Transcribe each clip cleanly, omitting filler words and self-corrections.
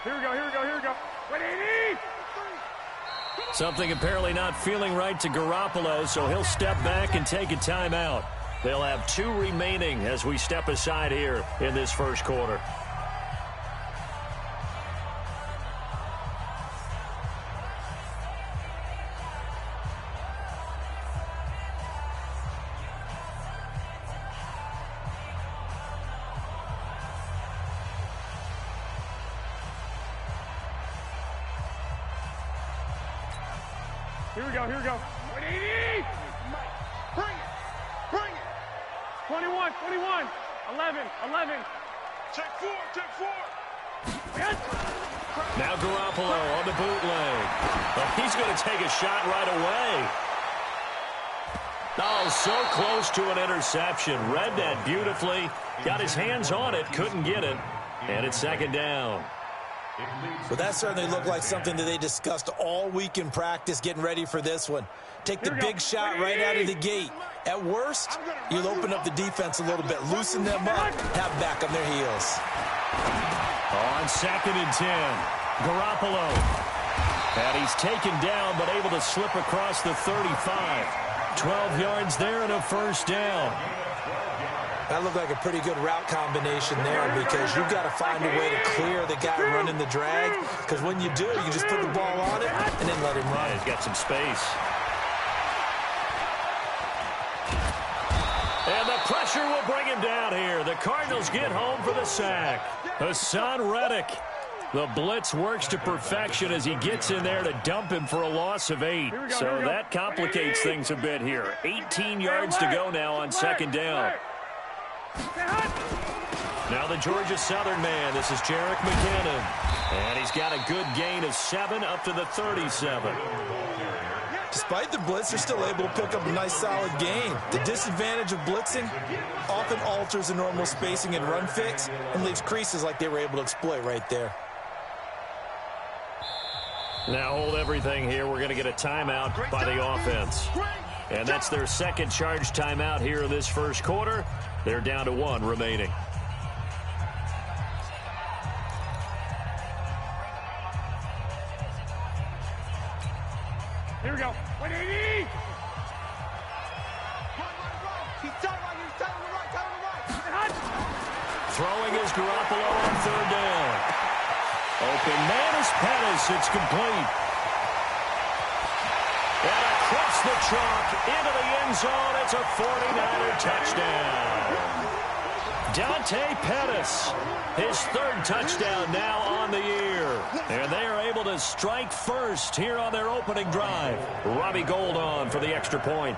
Here we go, here we go, here we go. Ready? Something apparently not feeling right to Garoppolo, so he'll step back and take a timeout. They'll have 2 remaining as we step aside here in this first quarter. Here we go, here we go. 180! Bring it! Bring it! 21, 21, 11, 11. Check 4, check 4. Yes. Now Garoppolo on the bootleg. Well, he's going to take a shot right away. Oh, so close to an interception. Read that beautifully. Got his hands on it, couldn't get it. And it's second down. Well, that certainly looked like something that they discussed all week in practice getting ready for this one. Take the big shot right out of the gate. At worst, you'll open up the defense a little bit, loosen them up, have back on their heels. On second and 10, Garoppolo. And he's taken down but able to slip across the 35. 12 yards there and a first down. That looked like a pretty good route combination there because you've got to find a way to clear the guy running the drag, because when you do, you just put the ball on it and then let him run. Yeah, he's got some space. And the pressure will bring him down here. The Cardinals get home for the sack. Hassan Reddick. The blitz works to perfection as he gets in there to dump him for a loss of 8. So that complicates things a bit here. 18 yards to go now on second down. Now the Georgia Southern man. This is Jerick McKinnon. And he's got a good gain of 7 up to the 37. Despite the blitz, they're still able to pick up a nice solid gain. The disadvantage of blitzing often alters the normal spacing and run fix and leaves creases like they were able to exploit right there. Now hold everything here. We're going to get a timeout by the offense. And that's their second charge timeout here in this first quarter. They're down to 1 remaining. Here we go. 180! Throwing is Garoppolo on third down. Open man is Pettis. It's complete. And across the chalk into the end zone. It's a 49er touchdown. Dante Pettis, his 3rd touchdown now on the year. And they are able to strike first here on their opening drive. Robbie Gould on for the extra point.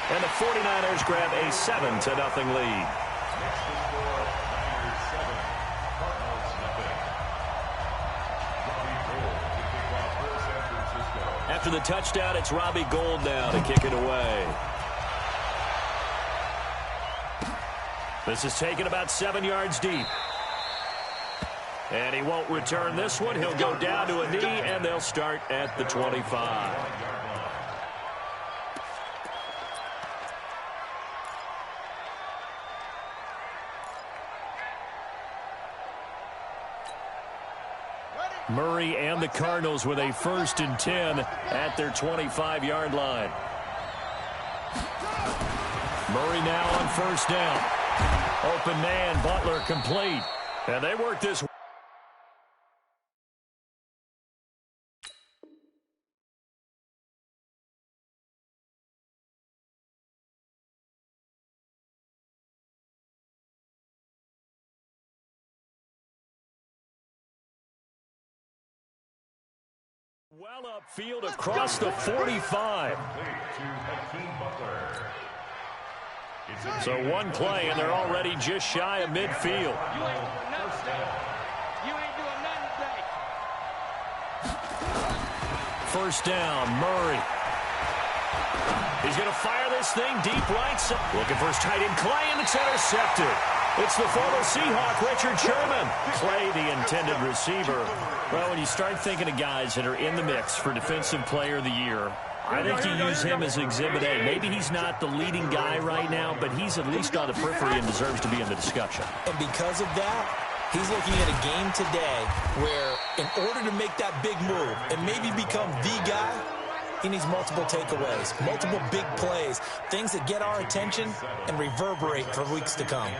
And the 49ers grab a 7-0 lead. After the touchdown, it's Robbie Gould now to kick it away. This is taken about 7 yards deep. And he won't return this one. He'll go down to a knee, and they'll start at the 25. Murray and the Cardinals with a 1st and 10 at their 25-yard line. Murray now on first down. Open man, Butler complete. And they work this. Well upfield across the 45. So one play, and they're already just shy of midfield. First down, Murray. He's going to fire this thing deep right side. Looking for his tight end, Clay, and it's intercepted. It's the former Seahawk, Richard Sherman. Clay, the intended receiver. Well, when you start thinking of guys that are in the mix for Defensive Player of the Year, I think you use him as Exhibit A. Maybe he's not the leading guy right now, but he's at least on the periphery and deserves to be in the discussion. And because of that, he's looking at a game today where in order to make that big move and maybe become the guy, he needs multiple takeaways, multiple big plays, things that get our attention and reverberate for weeks to come.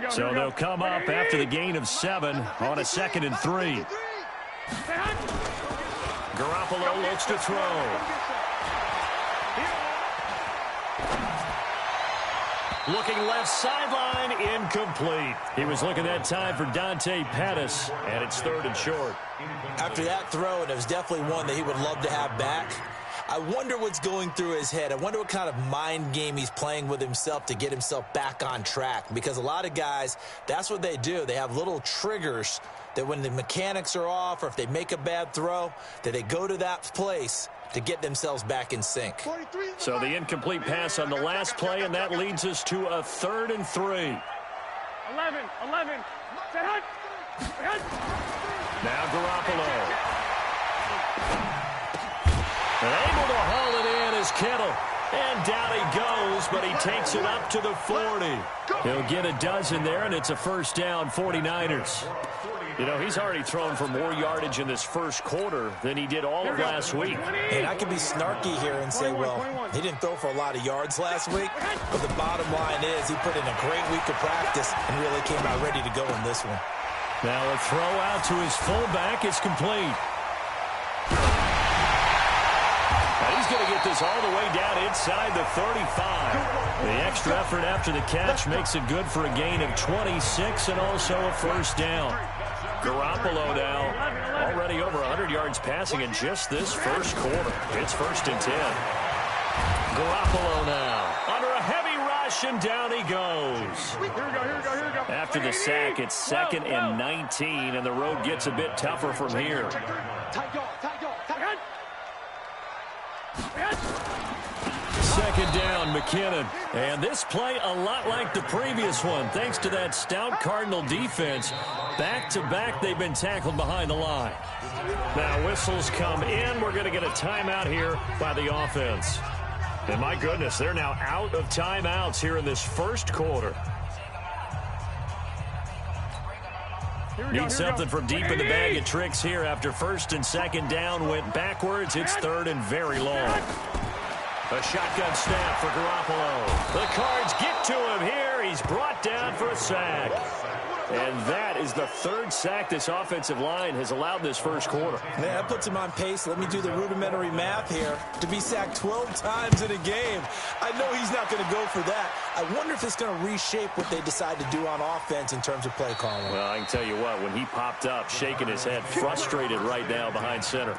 So they'll come up after the gain of 7 on a 2nd and 3. Garoppolo looks to throw. Looking left sideline, incomplete. He was looking that time for Dante Pettis, and it's 3rd and short. After that throw, and it was definitely one that he would love to have back, I wonder what's going through his head. I wonder what kind of mind game he's playing with himself to get himself back on track. Because a lot of guys, that's what they do. They have little triggers that when the mechanics are off or if they make a bad throw, that they go to that place to get themselves back in sync. So the incomplete pass on the last play, and that leads us to a 3rd and 3. 11. Now Garoppolo. And able to haul it in is Kittle. And down he goes, but he takes it up to the 40. He'll get a dozen there, and it's a first down, 49ers. You know, he's already thrown for more yardage in this first quarter than he did all of last week. And I could be snarky here and say, well, he didn't throw for a lot of yards last week, but the bottom line is he put in a great week of practice and really came out ready to go in this one. Now a throw out to his fullback is complete. He's going to get this all the way down inside the 35. The extra effort after the catch makes it good for a gain of 26 and also a first down. Garoppolo now already over 100 yards passing in just this first quarter. It's 1st and 10. Garoppolo now under a heavy rush, and down he goes. Here we go. After the sack, it's 2nd and 19, and the road gets a bit tougher from here. Second down, McKinnon. And this play a lot like the previous one, thanks to that stout Cardinal defense. Back-to-back, they've been tackled behind the line. Now whistles come in. We're going to get a timeout here by the offense. And my goodness, they're now out of timeouts here in this first quarter. Need something from deep in the bag of tricks here after 1st and 2nd down went backwards. It's 3rd and very long. A shotgun snap for Garoppolo. The Cards get to him here. He's brought down for a sack. And that is the 3rd sack this offensive line has allowed this first quarter. Man, that puts him on pace. Let me do the rudimentary math here. To be sacked 12 times in a game, I know he's not going to go for that. I wonder if it's going to reshape what they decide to do on offense in terms of play calling. Well, I can tell you what, when he popped up, shaking his head, frustrated right now behind center.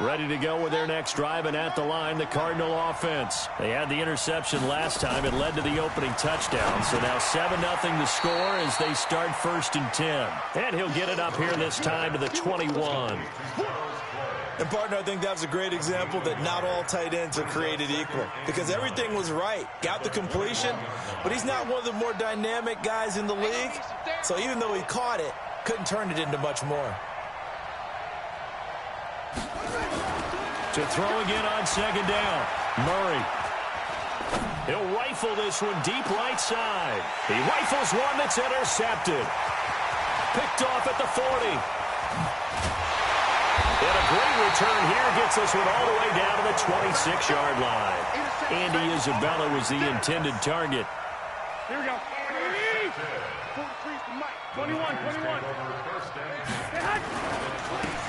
Ready to go with their next drive, and at the line, the Cardinal offense. They had the interception last time. It led to the opening touchdown. So now 7-0 the score as they start 1st and 10. And he'll get it up here this time to the 21. And, partner, I think that's a great example that not all tight ends are created equal. Because everything was right. Got the completion, but he's not one of the more dynamic guys in the league. So even though he caught it, couldn't turn it into much more. To throw again on 2nd down. Murray. He'll rifle this one deep right side. He rifles one that's intercepted. Picked off at the 40. And a great return here gets this one all the way down to the 26-yard line. Andy Isabella was the intended target. Here we go. 21.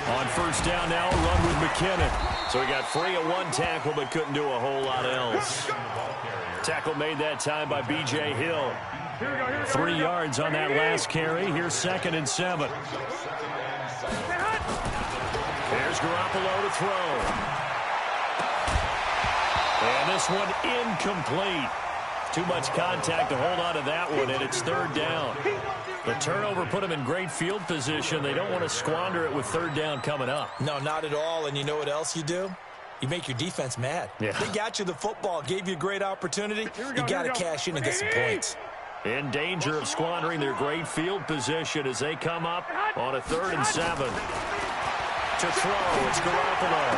On 1st down now, a run with McKinnon. So he got free of one tackle, but couldn't do a whole lot else. Tackle made that time by B.J. Hill. 3 yards on that last carry. Here's 2nd and 7. There's Garoppolo to throw. And this one incomplete. Too much contact to hold on to that one, and it's 3rd down. The turnover put them in great field position. They don't want to squander it with 3rd down coming up. No, not at all. And you know what else you do? You make your defense mad. Yeah. They got you the football, gave you a great opportunity. You got to cash in and get some points. In danger of squandering their great field position as they come up on a 3rd and 7. To throw, it's Garoppolo.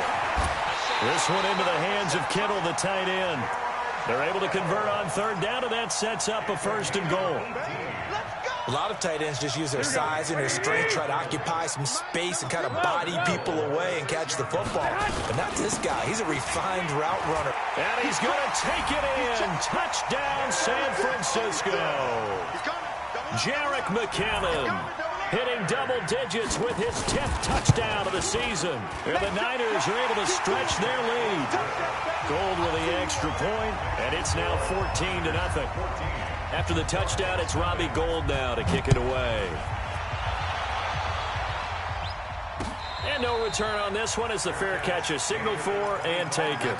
This one into the hands of Kittle, the tight end. They're able to convert on 3rd down, and that sets up a 1st and goal. A lot of tight ends just use their size and their strength, try to occupy some space and kind of body people away and catch the football. But not this guy. He's a refined route runner. And he's going to take it in. Touchdown, San Francisco. Jerick McKinnon hitting double digits with his 10th touchdown of the season. And the Niners are able to stretch their lead. Gold with the extra point, and it's now 14-0. After the touchdown, it's Robbie Gould now to kick it away. And no return on this one as the fair catch is signaled for and taken.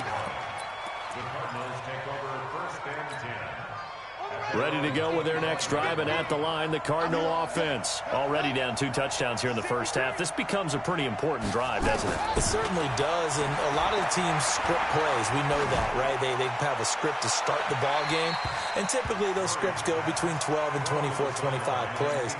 Ready to go with their next drive, and at the line, the Cardinal offense. Already down 2 touchdowns here in the first half. This becomes a pretty important drive, doesn't it? It certainly does, and a lot of the teams script plays. We know that, right? They have a script to start the ball game, and typically those scripts go between 12 and 24, 25 plays.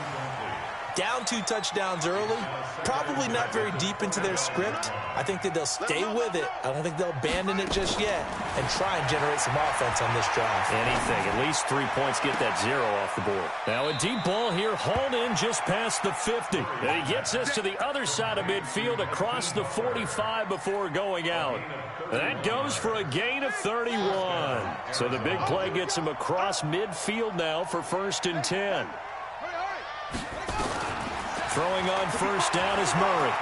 Down 2 touchdowns early, probably not very deep into their script. I think that they'll stay with it. I don't think they'll abandon it just yet and try and generate some offense on this drive. Anything. At least 3 points, get that 0 off the board. Now a deep ball here, hauled in just past the 50. And he gets us to the other side of midfield across the 45 before going out. That goes for a gain of 31. So the big play gets him across midfield now for 1st and 10. Throwing on 1st down is Murray.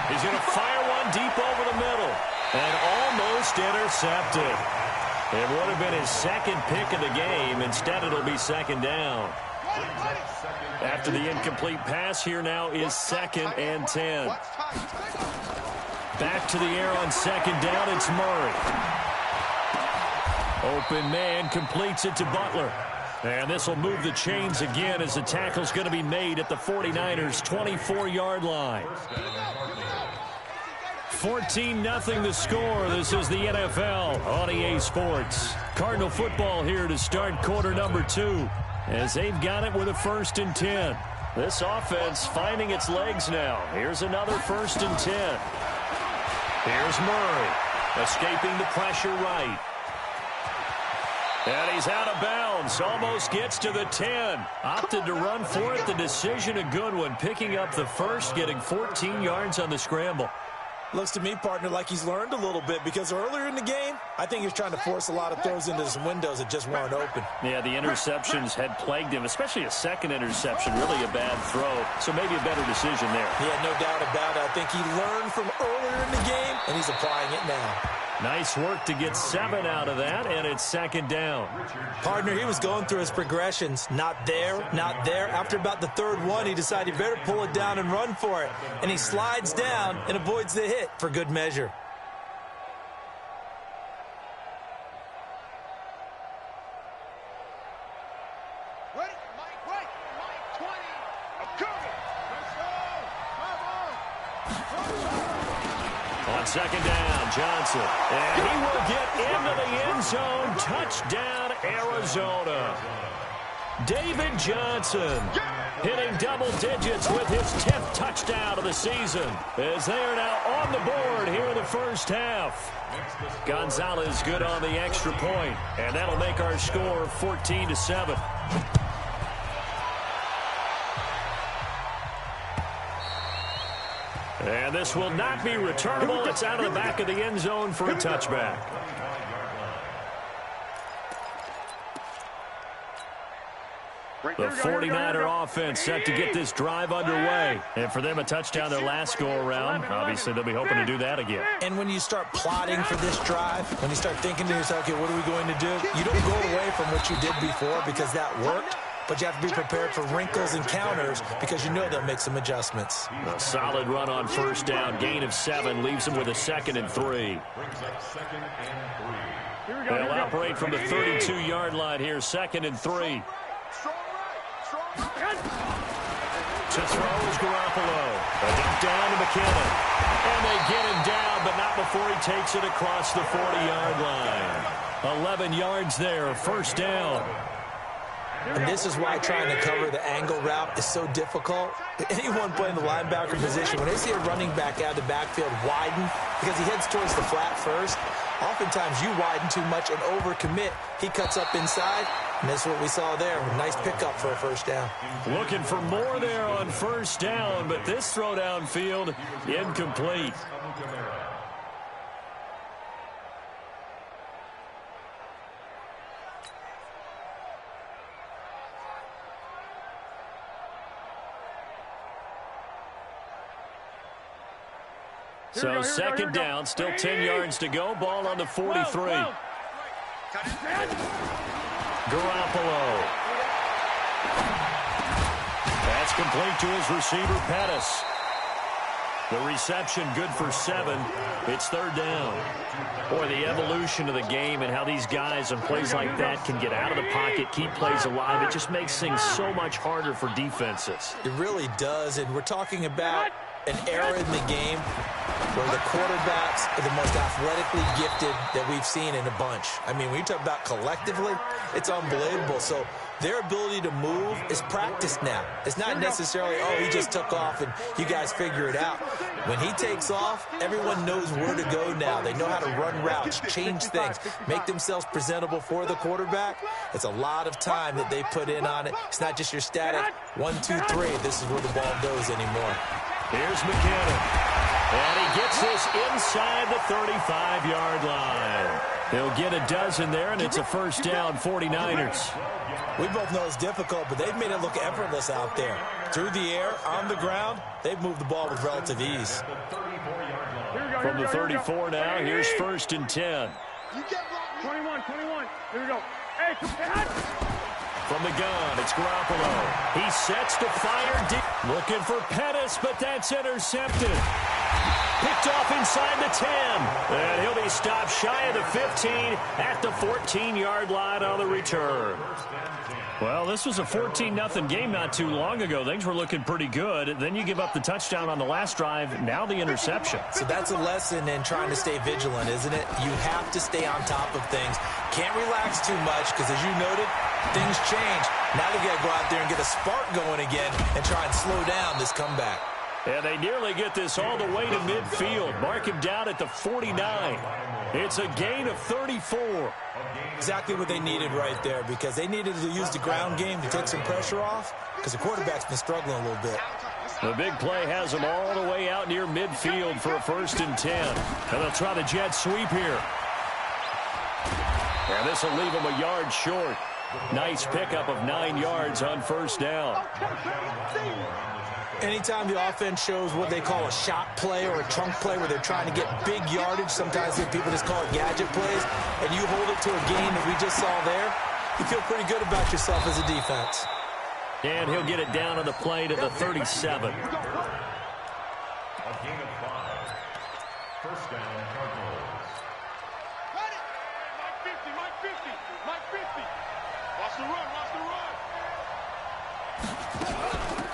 He's going to fire one deep over the middle. And almost intercepted. It would have been his 2nd pick of the game. Instead, it'll be 2nd down. After the incomplete pass, here now is 2nd and 10. Back to the air on 2nd down, it's Murray. Open man completes it to Butler. And this will move the chains again as the tackle's going to be made at the 49ers' 24-yard line. 14-0 the score. This is the NFL on EA Sports. Cardinal football here to start quarter number 2 as they've got it with a 1st and 10. This offense finding its legs now. Here's another 1st and 10. Here's Murray escaping the pressure right. And he's out of bounds. Almost gets to the 10. Opted to run for it. The decision a good one. Picking up the 1st, getting 14 yards on the scramble. Looks to me, partner, like he's learned a little bit because earlier in the game, I think he was trying to force a lot of throws into some windows that just weren't open. Yeah, the interceptions had plagued him, especially a 2nd interception. Really a bad throw. So maybe a better decision there. Yeah, no doubt about it. I think he learned from earlier in the game, and he's applying it now. Nice work to get 7 out of that, and it's 2nd down. Partner, he was going through his progressions. Not there, not there. After about the 3rd one, he decided he better pull it down and run for it. And he slides down and avoids the hit for good measure. On 2nd down, Johnson. And he will get into the end zone. Touchdown, Arizona. David Johnson hitting double digits with his 10th touchdown of the season as they are now on the board here in the first half. Gonzalez good on the extra point, and that'll make our score 14-7. And this will not be returnable. It's out of the back of the end zone for a touchback. The 49er offense set to get this drive underway. And for them, a touchdown their last go-around. Obviously, they'll be hoping to do that again. And when you start plotting for this drive, when you start thinking to yourself, okay, what are we going to do? You don't go away from what you did before because that worked. But you have to be prepared for wrinkles and counters because you know they'll make some adjustments. A solid run on 1st down. Gain of 7 leaves them with a 2nd and 3. They'll operate from the 32-yard line here. 2nd and 3. To throw is Garoppolo. A dump down to McKinnon. And they get him down, but not before he takes it across the 40-yard line. 11 yards there, first down. And this is why trying to cover the angle route is so difficult. Anyone playing the linebacker position, when they see a running back out of the backfield widen because he heads towards the flat first, oftentimes you widen too much and overcommit. He cuts up inside, and that's what we saw there. Nice pickup for a first down. Looking for more there on first down, but this throw downfield incomplete. So second down, still 10 yards to go. Ball on the 43. Garoppolo. That's complete to his receiver, Pettis. The reception good for 7. It's third down. Boy, the evolution of the game and how these guys on plays like that can get out of the pocket, keep plays alive, it just makes things so much harder for defenses. It really does, and we're talking about an era in the game where the quarterbacks are the most athletically gifted that we've seen in a bunch. I mean, when you talk about collectively, it's unbelievable. So their ability to move is practiced now. It's not necessarily, oh, he just took off and you guys figure it out. When he takes off, everyone knows where to go now. They know how to run routes, change things, make themselves presentable for the quarterback. It's a lot of time that they put in on it. It's not just your static 1, 2, 3. This is where the ball goes anymore. Here's McKinnon. And he gets this inside the 35-yard line. He'll get a dozen there, and it's a first down, 49ers. We both know it's difficult, but they've made it look effortless out there. Through the air, on the ground, they've moved the ball with relative ease. From the 34 now, here's first and 10. 21. Here we go. Hey, from the gun, it's Garoppolo. He sets to fire deep. Looking for Pettis, but that's intercepted. Picked off inside the 10. And he'll be stopped shy of the 15 at the 14-yard line on the return. Well, this was a 14-0 game not too long ago. Things were looking pretty good. Then you give up the touchdown on the last drive. Now the interception. So that's a lesson in trying to stay vigilant, isn't it? You have to stay on top of things. Can't relax too much because, as you noted, things change. Now they got to go out there and get a spark going again and try and slow down this comeback. And they nearly get this all the way to midfield. Mark him down at the 49. It's a gain of 34. Exactly what they needed right there, because they needed to use the ground game to take some pressure off because the quarterback's been struggling a little bit. The big play has them all the way out near midfield for a first and 10. And they'll try the jet sweep here. And this will leave them a yard short. Nice pickup of 9 yards on first down. Anytime the offense shows what they call a shot play or a chunk play where they're trying to get big yardage, sometimes people just call it gadget plays, and you hold it to a game that we just saw there, you feel pretty good about yourself as a defense. And he'll get it down on the play to the 37.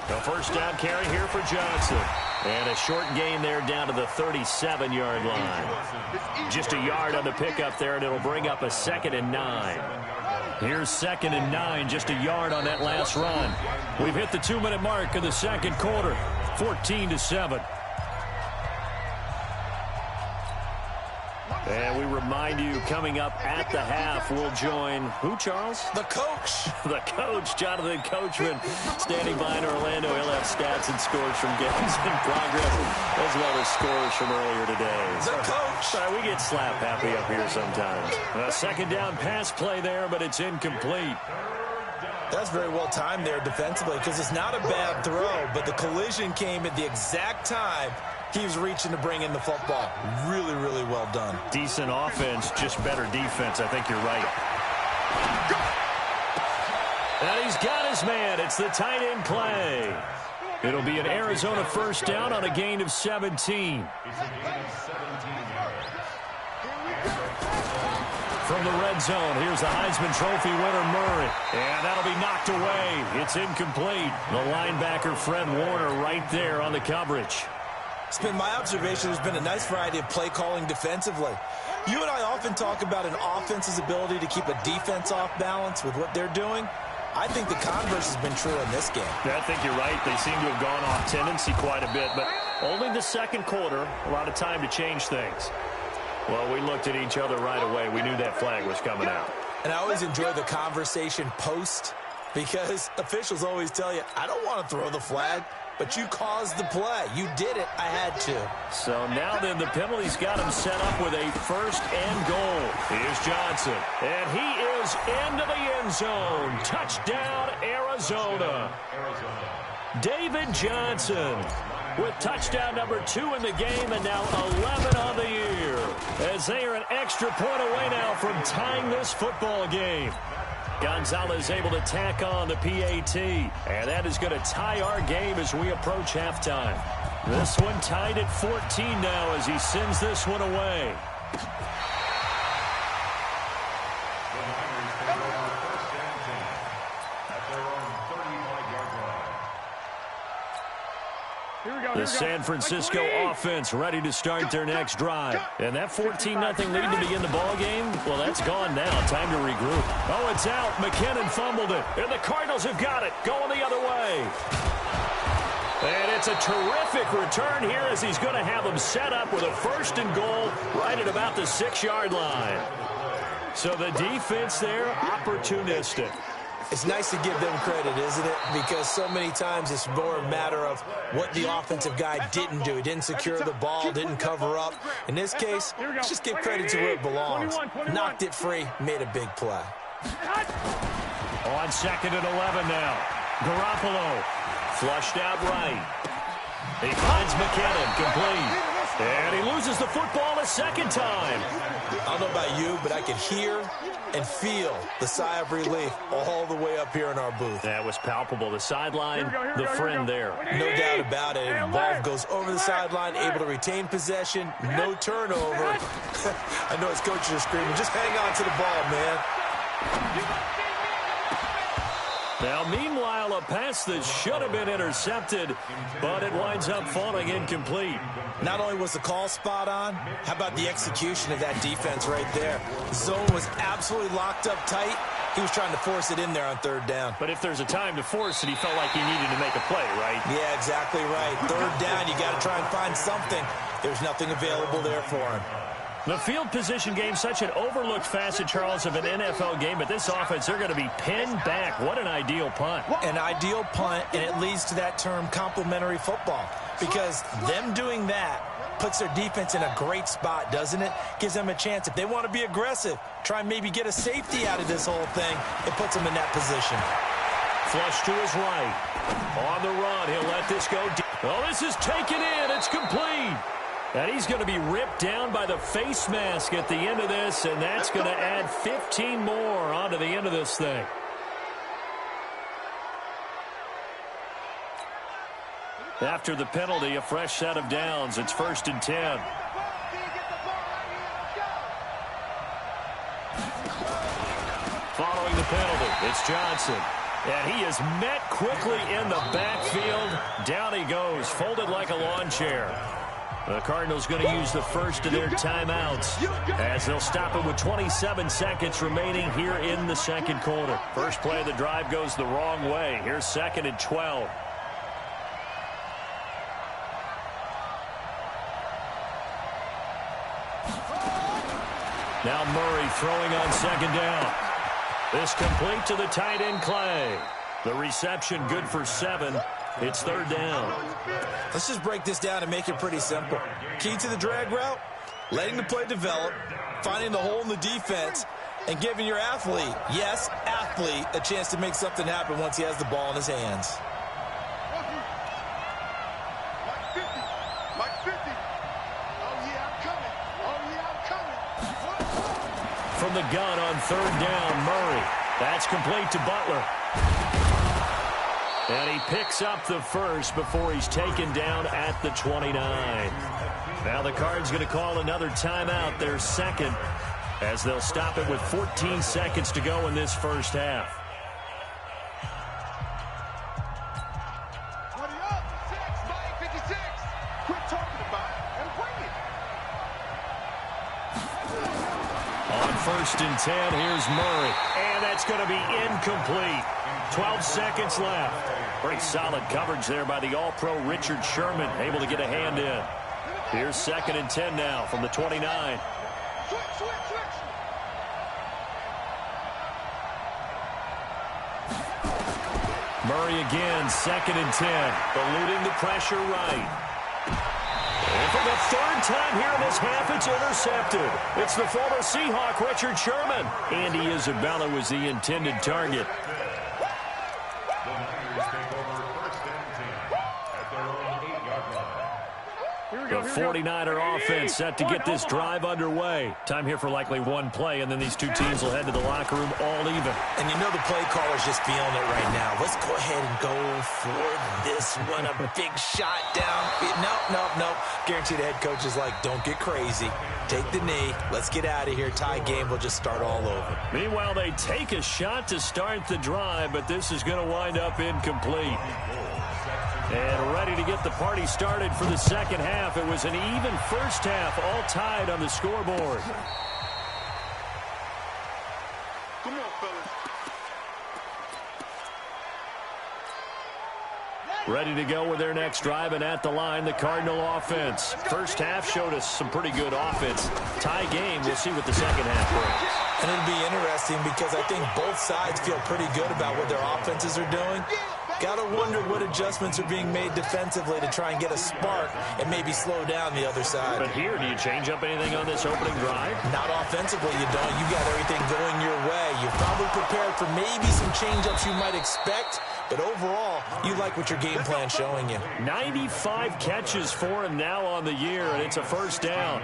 The first down carry here for Johnson. And a short gain there down to the 37-yard line. Just a yard on the pickup there, and it'll bring up a 2nd and 9. Here's 2nd and 9, just a yard on that last run. We've hit the 2-minute mark of the second quarter, 14-7. And we remind you, coming up at the half, we'll join who, Charles? The coach. The coach, Jonathan Coachman, standing by in Orlando. He'll have stats and scores from games in progress, as well as scores from earlier today. The coach. Sorry, we get slap happy up here sometimes. A second down pass play there, but it's incomplete. That's very well timed there defensively, because it's not a bad throw, but the collision came at the exact time he was reaching to bring in the football. Really, really well done. Decent offense, just better defense. I think you're right. And he's got his man. It's the tight end play. It'll be an Arizona first down on a gain of 17. from the red zone. Here's the Heisman Trophy winner, Murray. And that'll be knocked away. It's incomplete. The linebacker, Fred Warner, right there on the coverage. It's been my observation there's been a nice variety of play calling defensively. You and I often talk about an offense's ability to keep a defense off balance with what they're doing. I think the converse has been true in this game. Yeah, I think you're right. They seem to have gone off tendency quite a bit, but only the second quarter, a lot of time to change things. Well, we looked at each other right away. We knew that flag was coming out. And I always enjoy the conversation post because officials always tell you, I don't want to throw the flag, but you caused the play. You did it. I had to. So now then the penalty's got him set up with a first and goal. Here's Johnson. And he is into the end zone. Touchdown, Arizona. David Johnson with touchdown number 2 in the game and now 11 on the year. As they are an extra point away now from tying this football game. Gonzalez able to tack on the PAT, and that is going to tie our game as we approach halftime. This one tied at 14 now as he sends this one away. The San Francisco offense ready to start their next drive. And that 14-0 lead to begin the ball game, well, that's gone now. Time to regroup. Oh, it's out. McKinnon fumbled it. And the Cardinals have got it. Going the other way. And it's a terrific return here as he's going to have them set up with a first and goal right at about the 6-yard line. So the defense there, opportunistic. It's nice to give them credit, isn't it? Because so many times it's more a matter of what the offensive guy didn't do. He didn't secure the ball, didn't cover up. In this case, let's just give credit to where it belongs. Knocked it free, made a big play. On 2nd and 11 now. Garoppolo flushed out right. He finds McKinnon, complete. And he loses the football a second time. I don't know about you, but I could hear and feel the sigh of relief all the way up here in our booth. That was palpable. The sideline, the friend there. No doubt about it. And ball goes over the sideline, able to retain possession, no turnover. I know his coaches are screaming, just hang on to the ball, man. Now, meanwhile, a pass that should have been intercepted, but it winds up falling incomplete. Not only was the call spot on, how about the execution of that defense right there? The zone was absolutely locked up tight. He was trying to force it in there on 3rd down. But if there's a time to force it, he felt like he needed to make a play, right? Yeah, exactly right. 3rd down, you got to try and find something. There's nothing available there for him. The field position game, such an overlooked facet, Charles, of an NFL game, but this offense, they're going to be pinned back. What an ideal punt. An ideal punt, and it leads to that term complementary football, because them doing that puts their defense in a great spot, doesn't it? Gives them a chance. If they want to be aggressive, try and maybe get a safety out of this whole thing, it puts them in that position. Flush to his right. On the run, he'll let this go deep. Oh, this is taken in. It's complete. And he's going to be ripped down by the face mask at the end of this, and that's going to add 15 more onto the end of this thing. After the penalty, a fresh set of downs. It's 1st and 10. Following the penalty, it's Johnson. And he is met quickly in the backfield. Down he goes, folded like a lawn chair. The Cardinals going to use the first of their timeouts as they'll stop it with 27 seconds remaining here in the second quarter. First play of the drive goes the wrong way. Here's 2nd and 12. Now Murray throwing on 2nd down. This complete to the tight end Clay. The reception good for 7. It's 3rd down. Let's just break this down and make it pretty simple. Key to the drag route, letting the play develop, finding the hole in the defense, and giving your athlete, yes, athlete, a chance to make something happen once he has the ball in his hands. From the gun on 3rd down, Murray. That's complete to Butler. And he picks up the first before he's taken down at the 29. Now the Cards going to call another timeout, their second. as they'll stop it with 14 seconds to go in this first half. On 1st and 10, here's Murray. And that's going to be incomplete. 12 seconds left. Pretty solid coverage there by the All-Pro Richard Sherman, able to get a hand in. Here's 2nd and 10 now from the 29. Murray again, 2nd and 10, eluding the pressure right. And for the 3rd time here in this half, it's intercepted. It's the former Seahawk, Richard Sherman. Andy Isabella was the intended target. The 49er offense set to get this drive underway. Time here for likely one play, and then these two teams will head to the locker room all even. And you know the play caller's just feeling it right now. Let's go ahead and go for this one. A big shot down. Nope. Guarantee the head coach is like, don't get crazy. Take the knee. Let's get out of here. Tie game. We'll just start all over. Meanwhile, they take a shot to start the drive, but this is going to wind up incomplete. And ready to get the party started for the second half. It was an even first half, all tied on the scoreboard. Come on, fellas. Ready to go with their next drive, and at the line, the Cardinal offense. First half showed us some pretty good offense. Tie game, we'll see what the second half brings. And it'll be interesting because I think both sides feel pretty good about what their offenses are doing. Got to wonder what adjustments are being made defensively to try and get a spark and maybe slow down the other side. But here, do you change up anything on this opening drive? Not offensively, you don't. You got everything going your way. You're probably prepared for maybe some change-ups you might expect, but overall, you like what your game plan's showing you. 95 catches for him now on the year, and it's a first down.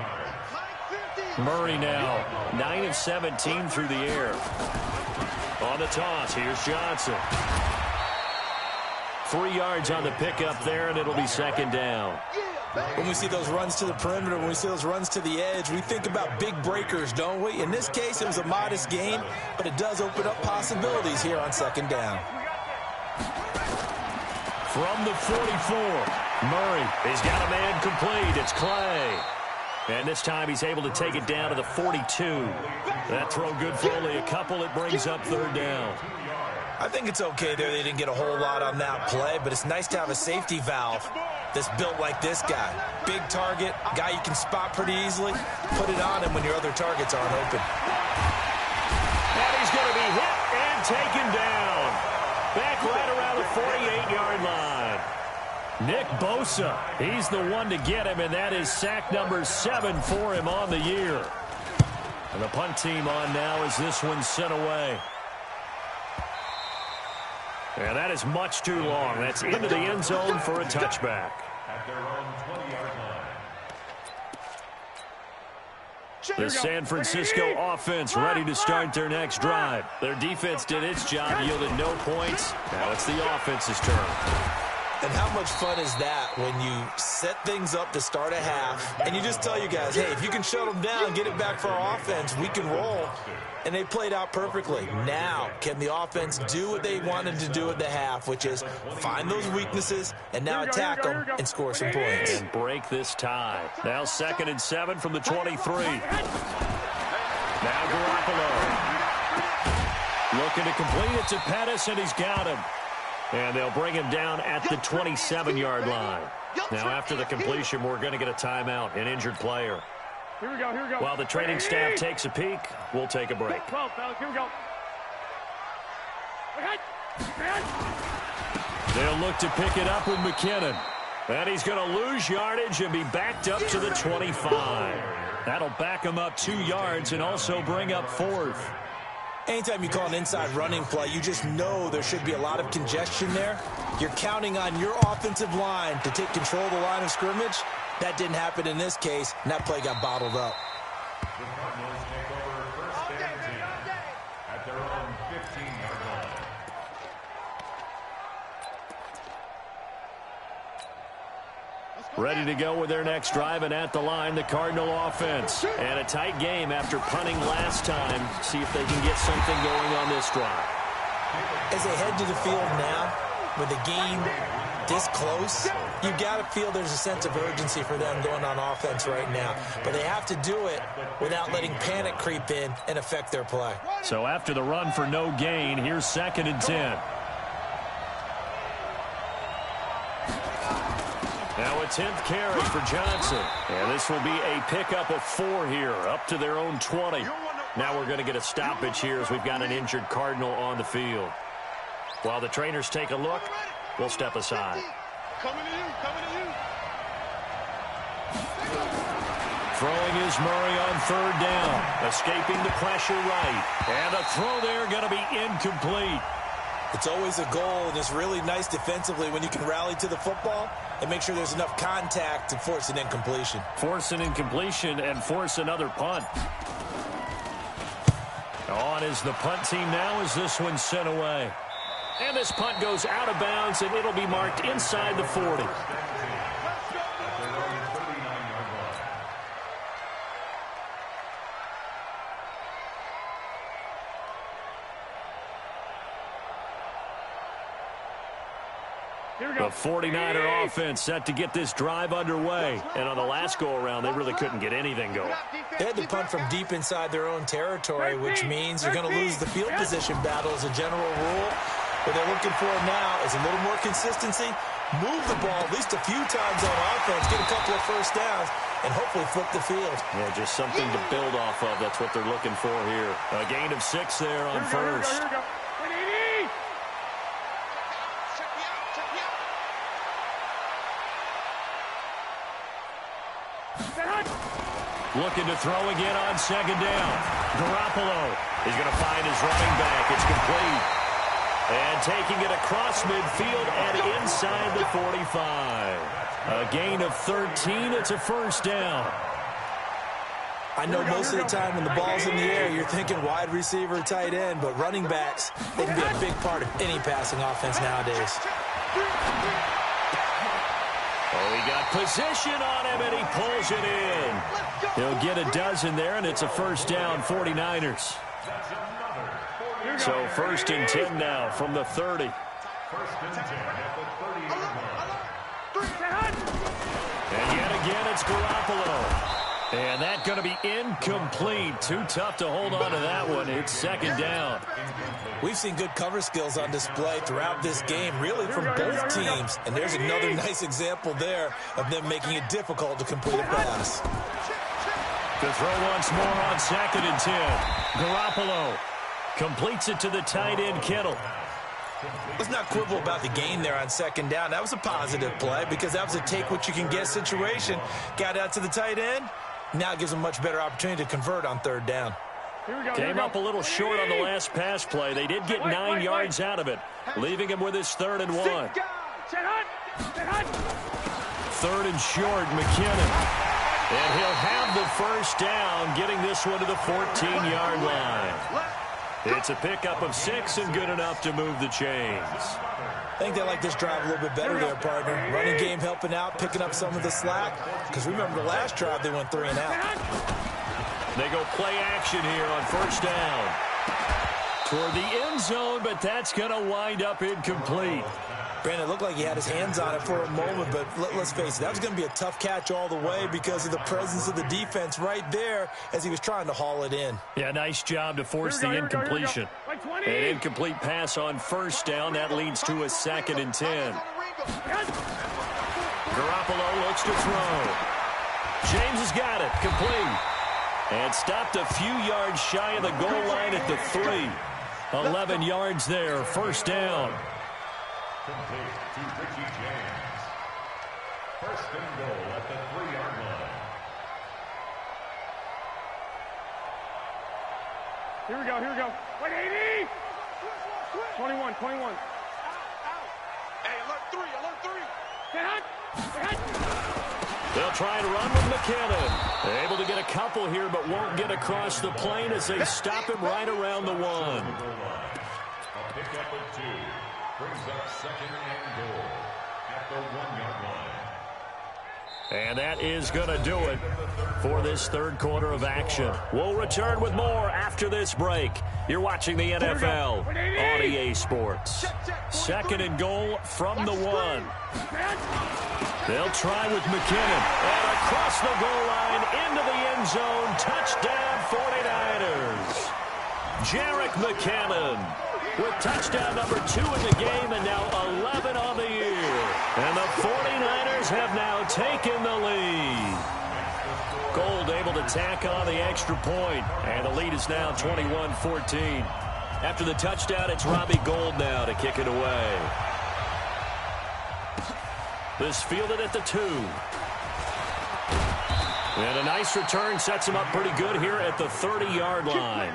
Murray now, 9 of 17 through the air. On the toss, here's Johnson. 3 yards on the pickup there, and it'll be second down. When we see those runs to the perimeter, when we see those runs to the edge, we think about big breakers, don't we? In this case, it was a modest gain, but it does open up possibilities here on second down. From the 44, Murray, he's got a man complete. It's Clay. And this time he's able to take it down to the 42. That throw good for only a couple. It brings up third down. I think it's okay there. They didn't get a whole lot on that play, but it's nice to have a safety valve that's built like this guy. Big target, guy you can spot pretty easily. Put it on him when your other targets aren't open. And he's going to be hit and taken down. Back right around the 48-yard line. Nick Bosa, he's the one to get him, and that is sack number 7 for him on the year. And the punt team on now as this one's sent away. And that is much too long. That's into the end zone for a touchback. The San Francisco offense ready to start their next drive. Their defense did its job, yielded no points. Now it's the offense's turn. And how much fun is that when you set things up to start a half and you just tell you guys, hey, if you can shut them down, get it back for our offense, we can roll. And they played out perfectly. Now, can the offense do what they wanted to do at the half, which is find those weaknesses and now attack them and score some points. And break this tie. Now 2nd and 7 from the 23. Now Garoppolo. Looking to complete it to Pettis, and he's got him. And they'll bring him down at the 27-yard line. Now after the completion, we're going to get a timeout, an injured player. Here we go. While the training staff takes a peek, we'll take a break. 12, fellas, here we go. They'll look to pick it up with McKinnon. And he's going to lose yardage and be backed up to the 25. That'll back him up 2 yards and also bring up 4th. Anytime you call an inside running play, you just know there should be a lot of congestion there. You're counting on your offensive line to take control of the line of scrimmage. That didn't happen in this case, and that play got bottled up. The Cardinals take over first and 10 at their own 15-yard line. Ready to go with their next drive, and at the line, the Cardinal offense. And a tight game after punting last time. See if they can get something going on this drive. As they head to the field now, with the game this close, you've got to feel there's a sense of urgency for them going on offense right now. But they have to do it without letting panic creep in and affect their play. So after the run for no gain, here's 2nd and 10. Now a 10th carry for Johnson. And this will be a pickup of 4 here, up to their own 20. Now we're going to get a stoppage here as we've got an injured Cardinal on the field. While the trainers take a look, we'll step aside. Coming to you, coming to you. Throwing is Murray on 3rd down. Escaping the pressure right. And a throw there going to be incomplete. It's always a goal, and it's really nice defensively when you can rally to the football and make sure there's enough contact to force an incompletion. Force an incompletion and force another punt. On is the punt team now as this one's sent away. And this punt goes out of bounds, and it'll be marked inside the 40. The 49er offense set to get this drive underway. And on the last go-around, they really couldn't get anything going. They had to punt from deep inside their own territory, which means you're going to lose the field position battle as a general rule. What they're looking for now is a little more consistency, move the ball at least a few times on offense, get a couple of first downs, and hopefully flip the field. Yeah, just something to build off of. That's what they're looking for here. A gain of 6 there on first. Here we go. Looking to throw again on 2nd down. Garoppolo is going to find his running back. It's complete. And taking it across midfield and inside the 45. A gain of 13. It's a first down. I know most of the time when the ball's in the air, you're thinking wide receiver, tight end, but running backs, they can be a big part of any passing offense nowadays. Oh, he got position on him, and he pulls it in. He'll get a dozen there, and it's a first down, 49ers. So 1st and 10 now from the 30. 1st and 10 at the 30-yard line. And yet again, it's Garoppolo. And that's going to be incomplete. Too tough to hold on to that one. It's 2nd down. We've seen good cover skills on display throughout this game, really from both teams. And there's another nice example there of them making it difficult to complete a pass. The throw once more on 2nd and 10. Garoppolo completes it to the tight end, Kittle. Let's not quibble about the gain there on 2nd down. That was a positive play because that was a take-what-you-can-get situation. Got out to the tight end. Now it gives them a much better opportunity to convert on 3rd down. Came up a little short on the last pass play. They did get 9 yards out of it, leaving him with his 3rd and 1. 3rd and short, McKinnon. And he'll have the first down, getting this one to the 14-yard line. It's a pickup of 6 and good enough to move the chains. I think they like this drive a little bit better there, partner. Running game helping out, picking up some of the slack. Because remember the last drive, they went 3 and out. They go play action here on 1st down. Toward the end zone, but that's going to wind up incomplete. Brandon, it looked like he had his hands on it for a moment, but let's face it, that was going to be a tough catch all the way because of the presence of the defense right there as he was trying to haul it in. Yeah, nice job to force the incompletion. An incomplete pass on 1st down. That leads to a 2nd and 10. Garoppolo looks to throw. James has got it. Complete. And stopped a few yards shy of the goal line at the 3. 11 yards there. 1st down. Complete to Richie James. 1st and goal at the 3-yard line. Here we go. 180! 21. Hey, alert 3. They'll try and run with McKinnon. They're able to get a couple here, but won't get across the plane as they stop him right around the 1. A pickup of 2. Brings up 2nd and goal at the 1-yard line. And that is going to do it for this third quarter of action. We'll return with more after this break. You're watching the NFL on EA Sports. Second and goal from the 1. They'll try with McKinnon. And across the goal line into the end zone. Touchdown 49ers. Jerick McKinnon with touchdown number 2 in the game and now 11 on the year. And the 49ers have now taken the lead. Gold able to tack on the extra point, and the lead is now 21-14. After the touchdown, it's Robbie Gould now to kick it away. This fielded at the 2. And a nice return sets him up pretty good here at the 30-yard line.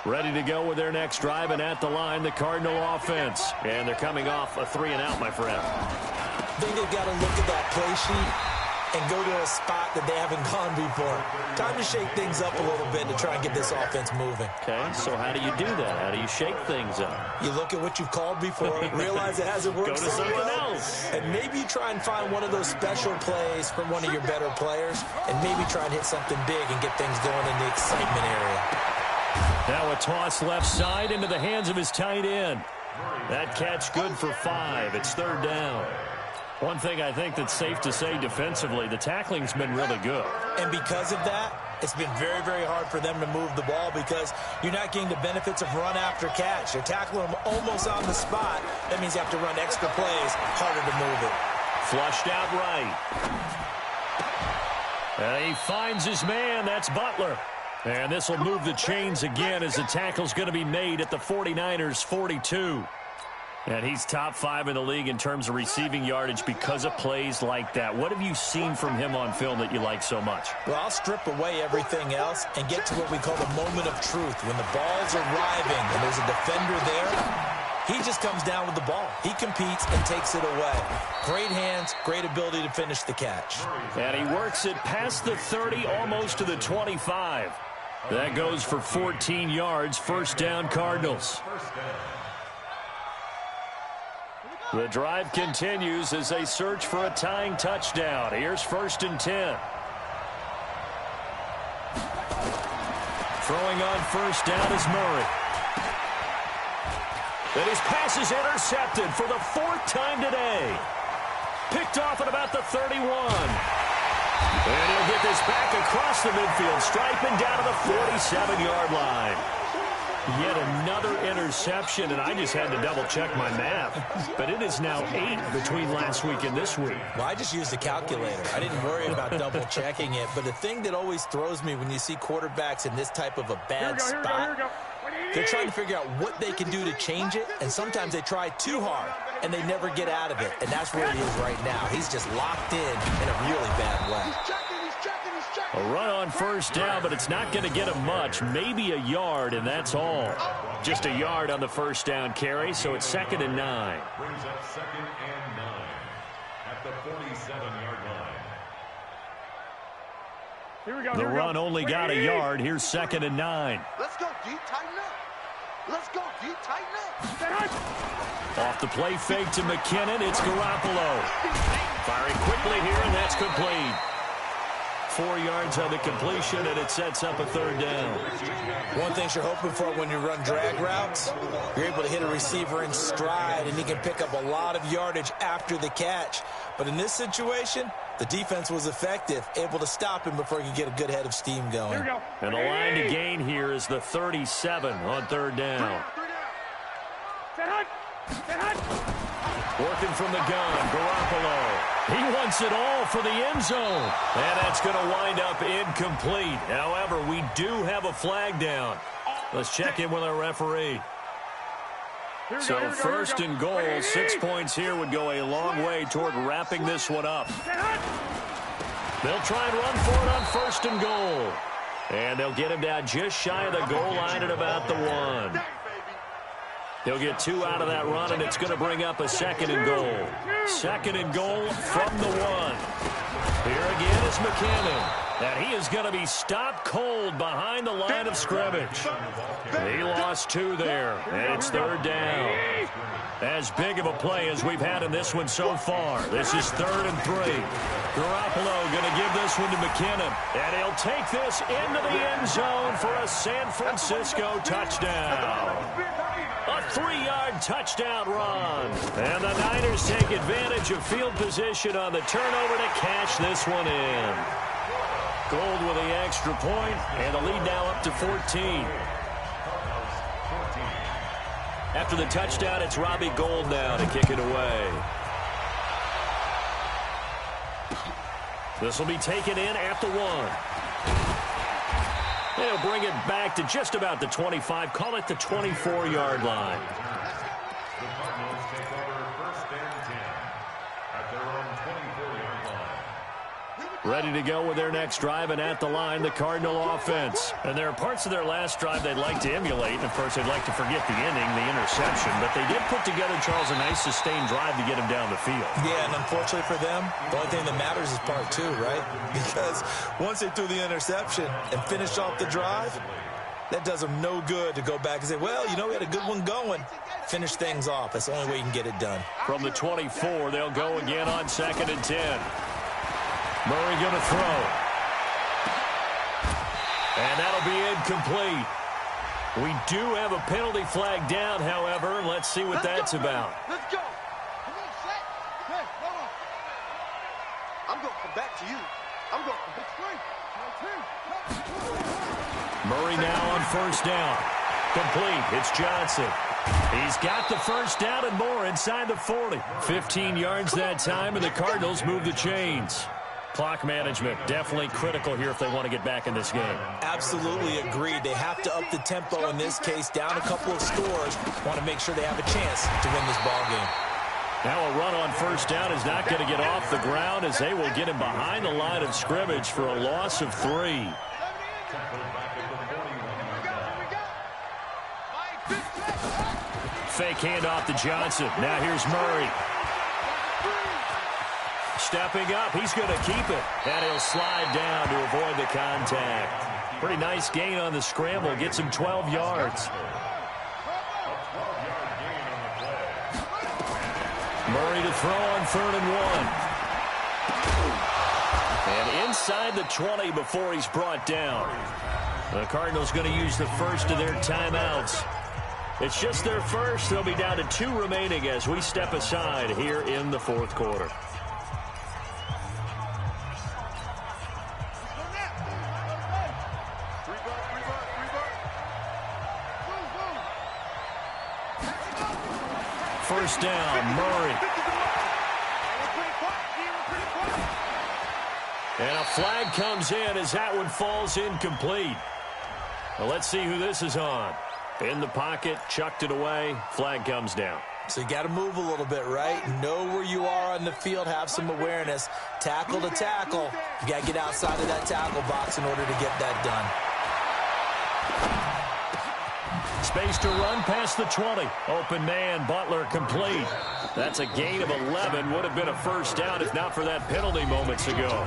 Ready to go with their next drive, and at the line, the Cardinal offense. And they're coming off a 3-and-out, my friend. I think they've got to look at that play sheet and go to a spot that they haven't gone before. Time to shake things up a little bit to try and get this offense moving. Okay, so how do you do that? How do you shake things up? You look at what you've called before, realize it hasn't worked so well, and maybe you try and find one of those special plays from one of your better players, and maybe try and hit something big and get things going in the excitement area. Now a toss left side into the hands of his tight end. That catch good for 5. It's third down. One thing I think that's safe to say defensively, the tackling's been really good. And because of that, it's been very, very hard for them to move the ball because you're not getting the benefits of run after catch. You're tackling them almost on the spot. That means you have to run extra plays, harder to move it. Flushed out right. And he finds his man. That's Butler. And this will move the chains again as the tackle's going to be made at the 49ers 42. And he's top 5 in the league in terms of receiving yardage because of plays like that. What have you seen from him on film that you like so much? Well, I'll strip away everything else and get to what we call the moment of truth. When the ball's arriving and there's a defender there, he just comes down with the ball. He competes and takes it away. Great hands, great ability to finish the catch. And he works it past the 30, almost to the 25. That goes for 14 yards. First down, Cardinals. The drive continues as they search for a tying touchdown. Here's 1st and 10. Throwing on first down is Murray. And his pass is intercepted for the 4th time today. Picked off at about the 31. And he'll get this back across the midfield stripe and down to the 47-yard line. Yet another interception, and I just had to double-check my math. But it is now 8 between last week and this week. Well, I just used a calculator. I didn't worry about double-checking it. But the thing that always throws me when you see quarterbacks in this type of a bad spot, they're trying to figure out what they can do to change it, and sometimes they try too hard, and they never get out of it. And that's where he is right now. He's just locked in a really bad way. A run on first down, but it's not going to get him much. Maybe a yard, and that's all. Just a yard on the first down carry, so it's 2nd and 9. Brings up 2nd and 9 at the 47-yard line. Here we go. The run only got a yard. Here's 2nd and 9. Let's go deep, tighten up. Let's go deep, tighten up. Off the play fake to McKinnon. It's Garoppolo. Firing quickly here, and that's complete. 4 yards on the completion, and it sets up a 3rd down. One thing you're hoping for when you run drag routes, you're able to hit a receiver in stride, and he can pick up a lot of yardage after the catch. But in this situation, the defense was effective, able to stop him before he could get a good head of steam going. Here we go. And the line to gain here is the 37 on 3rd down. Working from the gun, Garoppolo. He wants it all for the end zone. And that's going to wind up incomplete. However, we do have a flag down. Let's check in with our referee. So 1st and goal, 6 points here would go a long way toward wrapping this one up. They'll try and run for it on 1st and goal. And they'll get him down just shy of the goal line at about the 1. He'll get 2 out of that run, and it's going to bring up a 2nd and goal. 2nd and goal from the 1. Here again is McKinnon. And he is going to be stopped cold behind the line of scrimmage. He lost 2 there, and it's 3rd down. As big of a play as we've had in this one so far. This is 3rd and 3. Garoppolo going to give this one to McKinnon. And he'll take this into the end zone for a San Francisco touchdown. A 3-yard touchdown run. And the Niners take advantage of field position on the turnover to cash this one in. Gold with the extra point, and the lead now up to 14. After the touchdown, it's Robbie Gould now to kick it away. This will be taken in at the 1. They'll bring it back to just about the 25. Call it the 24-yard line. The Cardinals take over 1st and 10 at their own 24-yard line. Ready to go with their next drive, and at the line, the Cardinal offense. And there are parts of their last drive they'd like to emulate, and of course they'd like to forget the inning, the interception. But they did put together, Charles, a nice sustained drive to get him down the field. Yeah, and unfortunately for them, the only thing that matters is part 2, right? Because once they threw the interception and finished off the drive, that does them no good to go back and say, well, you know, we had a good one going. Finish things off. That's the only way you can get it done. From the 24, they'll go again on 2nd and 10. Murray going to throw. And that'll be incomplete. We do have a penalty flag down, however. Let's see what that's about. Let's go. Come on, set. Hey, hold on. I'm going to come back to you. I'm going to come. Murray now on 1st down. Complete. It's Johnson. He's got the 1st down and more inside the 40. 15 yards that time, and the Cardinals move the chains. Clock management definitely critical here if they want to get back in this game. Absolutely agreed. They have to up the tempo in this case, down a couple of scores. Want to make sure they have a chance to win this ball game. Now a run on 1st down is not going to get off the ground as they will get him behind the line of scrimmage for a loss of 3. Fake handoff to Johnson. Now here's Murray. Stepping up, he's going to keep it. And he'll slide down to avoid the contact. Pretty nice gain on the scramble. Gets him 12 yards. Murray to throw on 3rd and 1. And inside the 20 before he's brought down. The Cardinals going to use the first of their timeouts. It's just their first. They'll be down to 2 remaining as we step aside here in the 4th quarter. First down, Murray. And a flag comes in as that one falls incomplete. Well, let's see who this is on. In the pocket, chucked it away, flag comes down. So you got to move a little bit, right? Know where you are on the field, have some awareness. Tackle to tackle. You got to get outside of that tackle box in order to get that done. Space to run past the 20. Open man, Butler complete. That's a gain of 11. Would have been a first down if not for that penalty moments ago.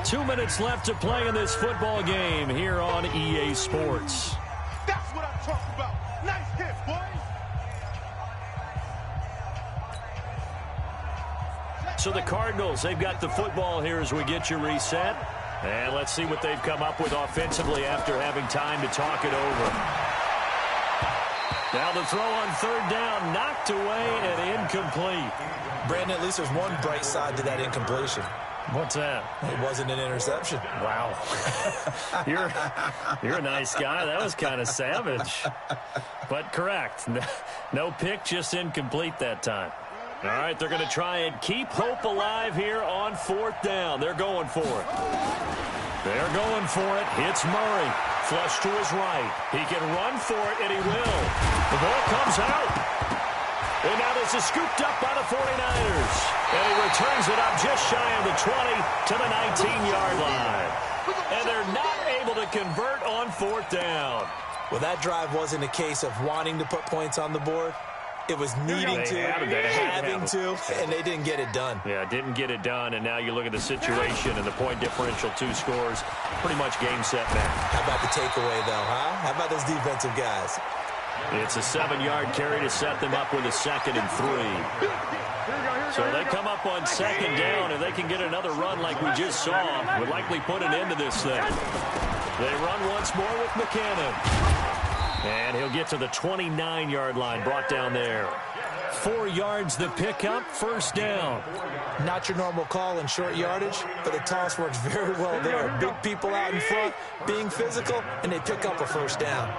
2 minutes left to play in this football game here on EA Sports. That's what I'm talking about. Nice hit, boys. So the Cardinals, they've got the football here as we get you reset. And let's see what they've come up with offensively after having time to talk it over. Now the throw on 3rd down, knocked away and incomplete. Brandon, at least there's one bright side to that incompletion. What's that? It wasn't an interception. Wow. You're a nice guy. That was kind of savage. But correct. No pick, just incomplete that time. All right, they're going to try and keep hope alive here on 4th down. They're going for it. They're going for it. It's Murray. Flush to his right. He can run for it, and he will. The ball comes out. And now this is scooped up by the 49ers. And he returns it up just shy of the 20 to the 19-yard line. And they're not able to convert on 4th down. Well, that drive wasn't a case of wanting to put points on the board. It was needing to, having to, and they didn't get it done. Yeah, didn't get it done, and now you look at the situation and the point differential, 2 scores, pretty much game, set, match. How about the takeaway, though, huh? How about those defensive guys? It's a 7-yard carry to set them up with a 2nd and 3. So they come up on 2nd down, and they can get another run like we just saw. Would likely put an end to this thing. They run once more with McKinnon. And he'll get to the 29-yard line, brought down there. 4 yards the pickup, 1st down. Not your normal call in short yardage, but the toss works very well there. Big people out in front, being physical, and they pick up a 1st down.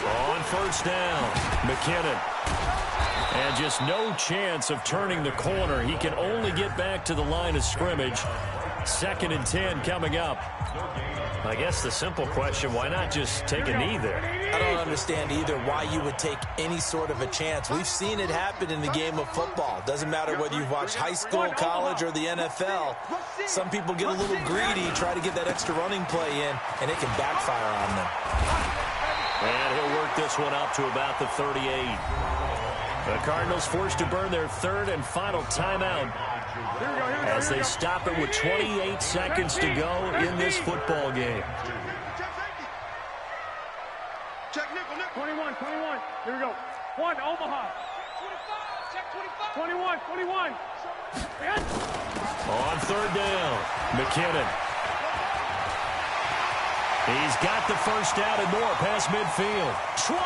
On 1st down, McKinnon. And just no chance of turning the corner. He can only get back to the line of scrimmage. 2nd and 10 coming up. I guess the simple question, why not just take a knee there? I don't understand either why you would take any sort of a chance. We've seen it happen in the game of football. Doesn't matter whether you've watched high school, college, or the NFL. Some people get a little greedy, try to get that extra running play in, and it can backfire on them. And he'll work this one up to about the 38. The Cardinals forced to burn their 3rd and final timeout as they stop it with 28 seconds to go in this football game. 21. Here we go. 1, Omaha. 21. On 3rd down, McKinnon. He's got the 1st down and more past midfield. 20,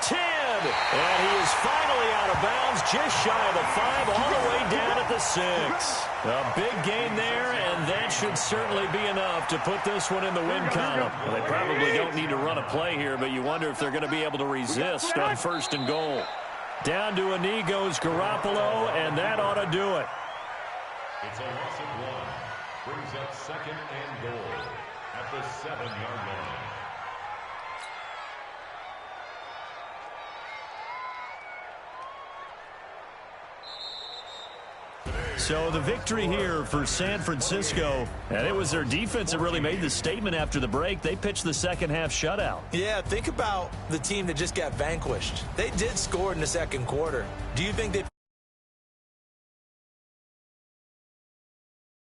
10, and he is finally out of bounds, just shy of the 5, all the way down at the 6. A big gain there, and that should certainly be enough to put this one in the win column. Well, they probably don't need to run a play here, but you wonder if they're going to be able to resist on 1st and goal. Down to a knee goes Garoppolo, and that ought to do it. It's a loss of 1. Brings up 2nd and goal at the 7-yard line. So the victory here for San Francisco, and it was their defense that really made the statement after the break. They pitched the 2nd half shutout. Yeah, think about the team that just got vanquished. They did score in the 2nd quarter. Do you think they